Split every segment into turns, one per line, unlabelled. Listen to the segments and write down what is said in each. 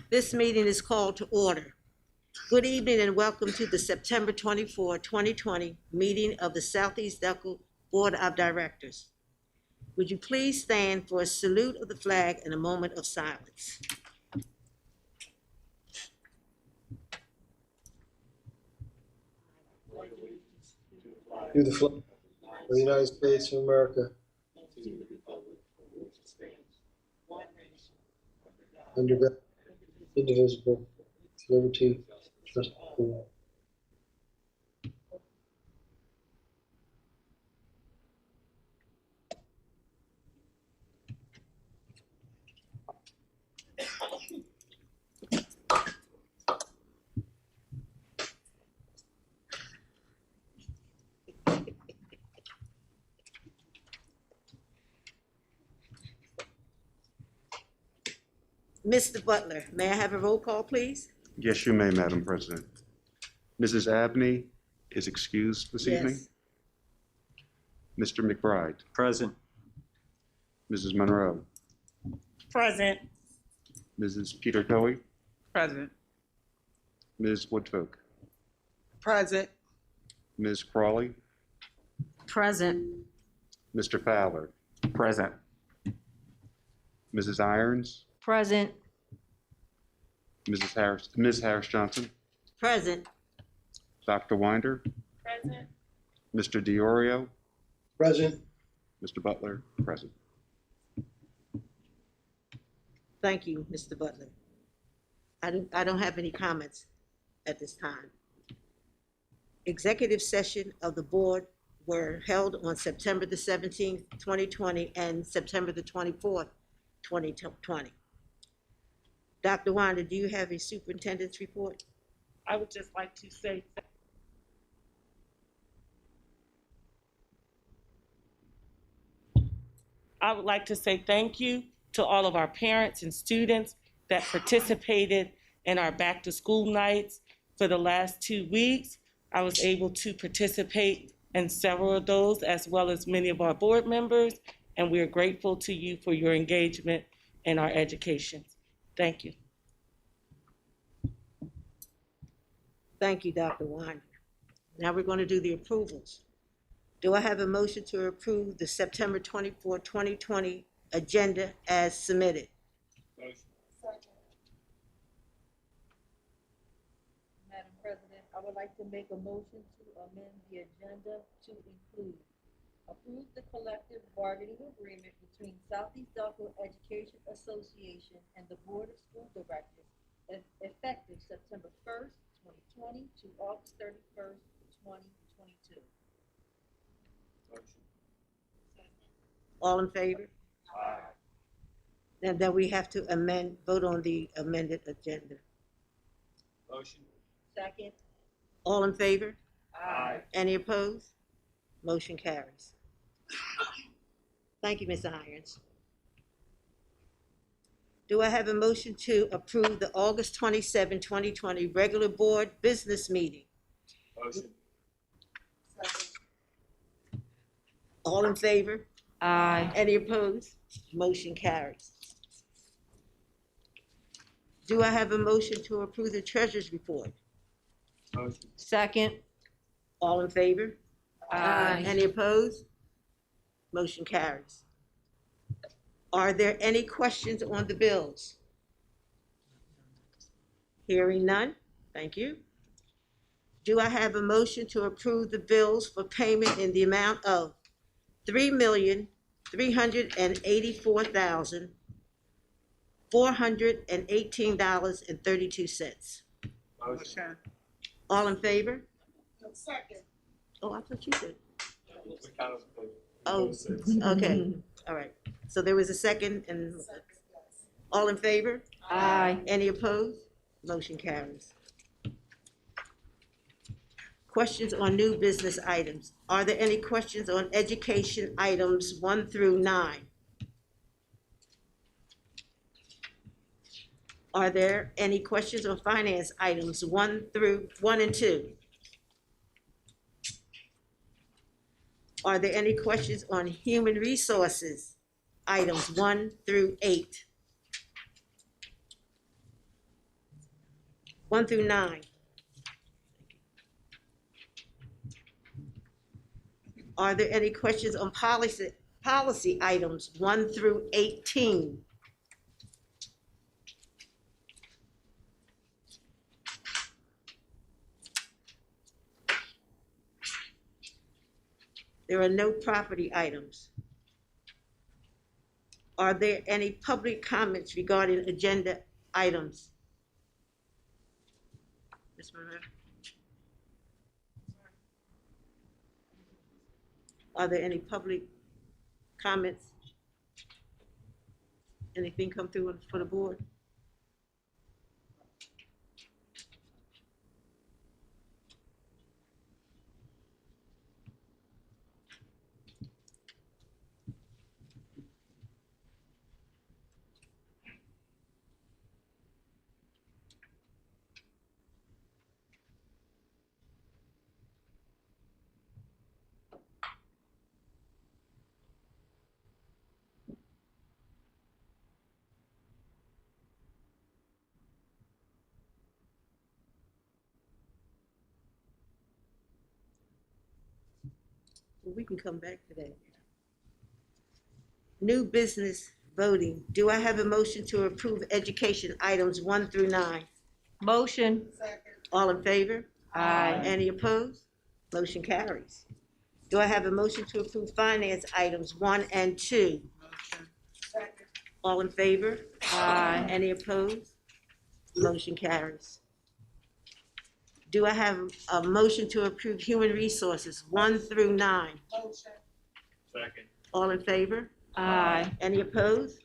This meeting is called to order. Good evening and welcome to the September 24, 2020 meeting of the Southeast Delco Board of Directors. Would you please stand for a salute of the flag and a moment of silence?
To the flag of the United States of America, under God, indivisible, with liberty, and justice for all.
Mr. Butler, may I have a roll call, please?
Yes, you may, Madam President. Mrs. Abney is excused this evening.
Yes.
Mr. McBride.
Present.
Mrs. Monroe.
Present.
Mrs. Peter Coey.
Present.
Ms. Woodfolk.
Present.
Ms. Crawley.
Present.
Mr. Fowler.
Present.
Mrs. Irons.
Present.
Ms. Harris Johnson.
Present.
Dr. Winder.
Present.
Mr. DiOrio.
Present.
Mr. Butler. Present.
Thank you, Mr. Butler. I don't have any comments at this time. Executive session of the board were held on September the 17th, 2020 and September the 24th, 2020. Dr. Winder, do you have a superintendent's report?
I would just like to say thank you to all of our parents and students that participated in our back to school nights for the last 2 weeks. I was able to participate in several of those, as well as many of our board members, and we are grateful to you for your engagement in our education. Thank you.
Thank you, Dr. Winder. Now we're going to do the approvals. Do I have a motion to approve the September 24, 2020 agenda as submitted?
Madam President, I would like to make a motion to amend the agenda to include approve the collective bargaining agreement between Southeast Delco Education Association and the Board of School Directors effective September 1st, 2020 to August 31st, 2022.
All in favor?
Aye.
And then we have to vote on the amended agenda.
Motion.
Second.
All in favor?
Aye.
Any opposed? Motion carries. Thank you, Ms. Irons. Do I have a motion to approve the August 27, 2020 regular board business meeting?
Motion.
All in favor?
Aye.
Any opposed? Motion carries. Do I have a motion to approve the treasurer's report?
Motion.
Second.
All in favor?
Aye.
Any opposed? Motion carries. Are there any questions on the bills? Hearing none, thank you. Do I have a motion to approve the bills for payment in the amount of $3,384,418.32?
Motion.
All in favor? Second. Oh, I thought you said. Oh, okay, all right. So there was a second and all in favor?
Aye.
Any opposed? Motion carries. Questions on new business items. Are there any questions on education items 1 through 9? Are there any questions on finance items 1 and 2? Are there any questions on human resources items 1 through 8? 1 through 9. Are there any questions on policy items 1 through 18? There are no property items. Are there any public comments regarding agenda items? Ms. Monroe? Are there any public comments? Anything come through for the board? Well, we can come back to that. New business voting. Do I have a motion to approve education items 1 through 9?
Motion.
All in favor?
Aye.
Any opposed? Motion carries. Do I have a motion to approve finance items 1 and 2? All in favor?
Aye.
Any opposed? Motion carries. Do I have a motion to approve human resources 1 through 9?
Second.
All in favor?
Aye.
Any opposed?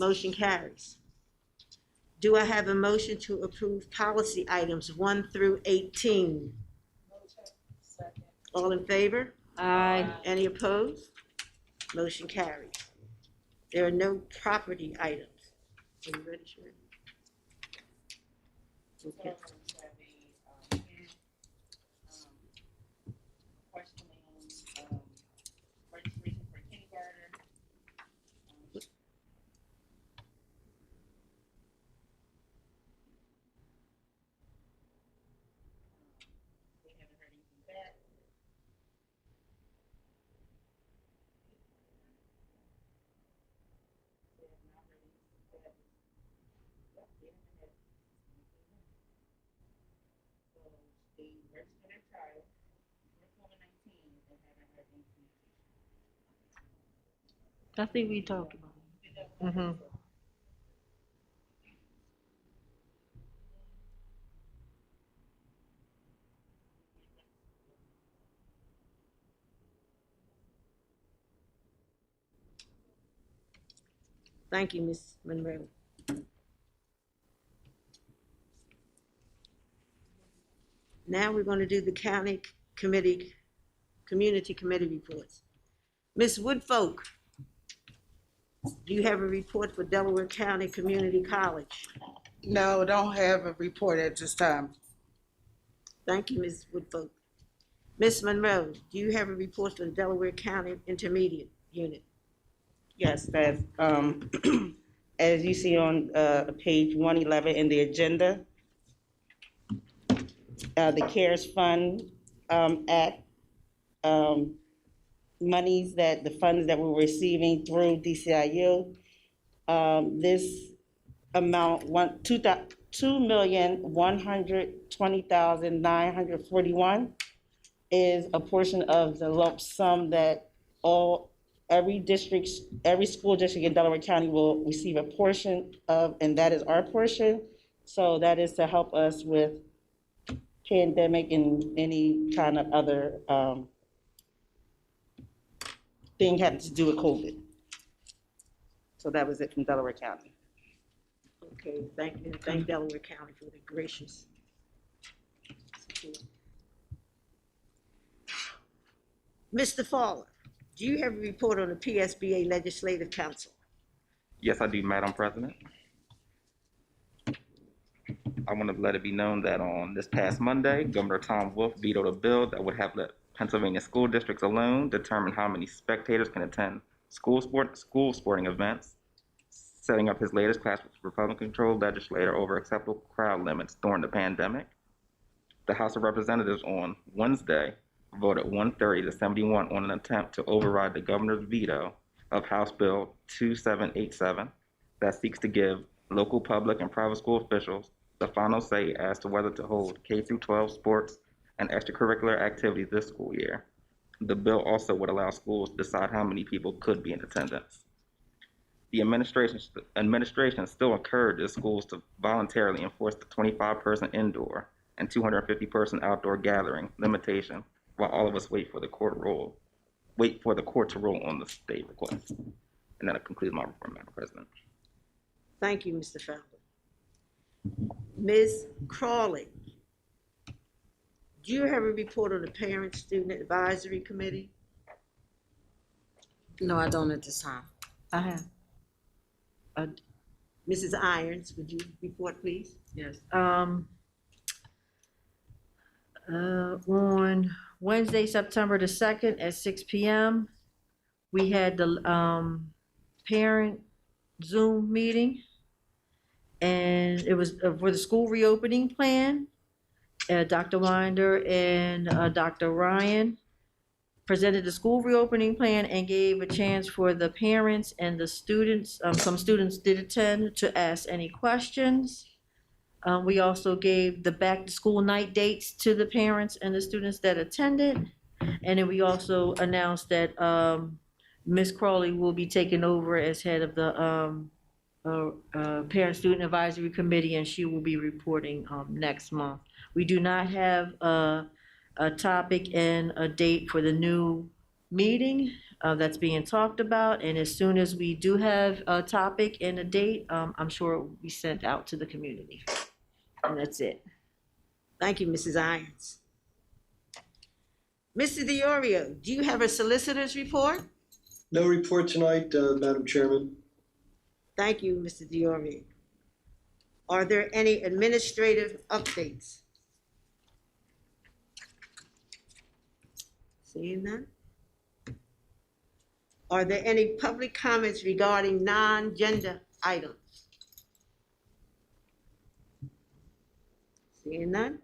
Motion carries. Do I have a motion to approve policy items 1 through 18? All in favor?
Aye.
Any opposed? Motion carries. There are no property items. Are you ready, Sherry? Okay.
Questioning, registration for kindergarten. We haven't heard anything back. We have not heard anything back. Yeah, we haven't had anything back. So they registered their child for COVID-19 and haven't heard any communication.
I think we talked about it. Mm-hmm.
Thank you, Ms. Monroe. Now we're going to do the county committee, community committee reports. Ms. Woodfolk, do you have a report for Delaware County Community College?
No, don't have a report at this time.
Thank you, Ms. Woodfolk. Ms. Monroe, do you have a report for the Delaware County Intermediate Unit?
Yes, that's, as you see on page 111 in the agenda, the CARES Fund Act, monies that, the funds that we're receiving through DCIU, this amount, $2,120,941 is a portion of the lump sum that every school district in Delaware County will receive a portion of, and that is our portion. So that is to help us with pandemic and any kind of other thing having to do with COVID. So that was it from Delaware County.
Okay, thank you. Thank Delaware County for the gracious support. Mr. Fowler, do you have a report on the PSBA Legislative Council?
Yes, I do, Madam President. I want to let it be known that on this past Monday, Governor Tom Wolf vetoed a bill that would have let Pennsylvania school districts alone determine how many spectators can attend school sporting events. setting up his latest clash with Republican-controlled legislator over acceptable crowd limits during the pandemic. The House of Representatives on Wednesday voted 130 to 71 on an attempt to override the governor's veto of House Bill 2787 that seeks to give local public and private school officials the final say as to whether to hold K-12 sports and extracurricular activities this school year. The bill also would allow schools to decide how many people could be in attendance. The administration still encourages schools to voluntarily enforce the 25-person indoor and 250-person outdoor gathering limitation, while all of us wait for the court to rule on the state request. And that concludes my report, Madam President.
Thank you, Mr. Fowler. Ms. Crawley, do you have a report on the Parent-Student Advisory Committee?
No, I don't at this time.
I have. Mrs. Irons, would you report, please?
Yes. On Wednesday, September the 2nd at 6 p.m., we had the parent Zoom meeting. And it was for the school reopening plan. Dr. Winder and Dr. Ryan presented the school reopening plan and gave a chance for the parents and the students, some students did attend, to ask any questions. We also gave the back to school night dates to the parents and the students that attended. And then we also announced that Ms. Crawley will be taking over as head of the Parent-Student Advisory Committee, and she will be reporting next month. We do not have a topic and a date for the new meeting that's being talked about, and as soon as we do have a topic and a date, I'm sure it will be sent out to the community. And that's it.
Thank you, Mrs. Irons. Mr. DiOrio, do you have a solicitor's report?
No report tonight, Madam Chairman.
Thank you, Mr. DiOrio. Are there any administrative updates? Seeing none? Are there any public comments regarding non-agenda items? Seeing none?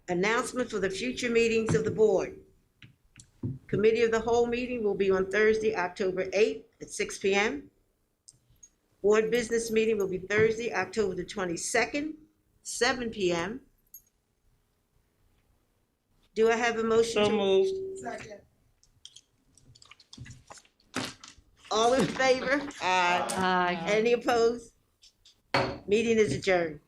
Announcement for the future meetings of the board. Committee of the whole meeting will be on Thursday, October 8th at 6 p.m. Board business meeting will be Thursday, October the 22nd, 7 p.m. Do I have a motion?
So moved.
Second.
All in favor?
Aye.
Aye.
Any opposed? Meeting is adjourned.